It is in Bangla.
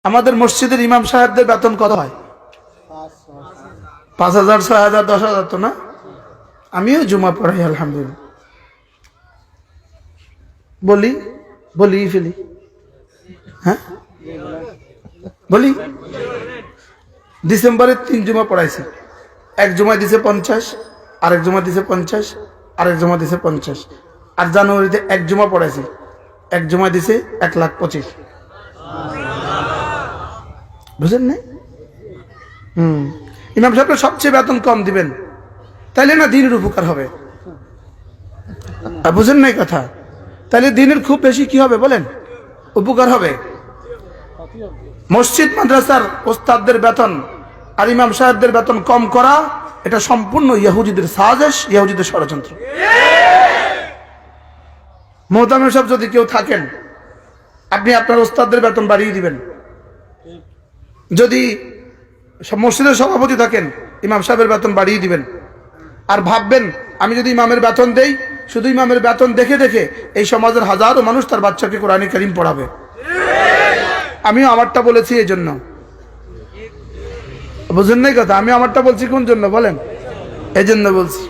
আমাদের মসজিদের ইমাম সাহেবদের বেতন কত হয়? 5,000, 6,000, 10,000 তো না? আমিও জুমা পড়াই আলহামদুলিল্লাহ। বলি ফেলি, হ্যাঁ বলি। ডিসেম্বরে 3 জুমা পড়াইছি। এক জুমায় দিছে 50, আরেক জুমা দিছে 50, আরেক জুমা দিছে 50। আর জানুয়ারিতে এক জুমা পড়াইছি, এক জুমা দিছে 1,25,000। বুঝেন নাই? ইমাম সাহেবরা সবচেয়ে বেতন কম দিবেন, তাইলে না দিনের উপকার হবে। বুঝেন নাই কথা? তাহলে দিনের খুব বেশি কি হবে বলেন? উপকার হবে। মসজিদ মাদ্রাসার ওস্তাদদের বেতন আর ইমাম সাহেবদের বেতন কম করা, এটা সম্পূর্ণ ইহুদিদের সাজেশ, ইহুদিদের ষড়যন্ত্র। মোহতামিম সাহেব যদি কেউ থাকেন, আপনি আপনার ওস্তাদদের বেতন বাড়িয়ে দিবেন। যদি মসজিদের সভাপতি থাকেন, ইমাম সাহেবের বেতন বাড়িয়ে দিবেন। আর ভাববেন আমি যদি ইমামের বেতন দেই, শুধু ইমামের বেতন দেখে দেখে এই সমাজের হাজারো মানুষ তার বাচ্চাকে কোরআন কারীম পড়াবে। আমিও আমারটা বলেছি এই জন্য। বুঝেন নাই কথা? আমি আমারটা বলছি কোন জন্য বলেন? এই জন্য বলছি।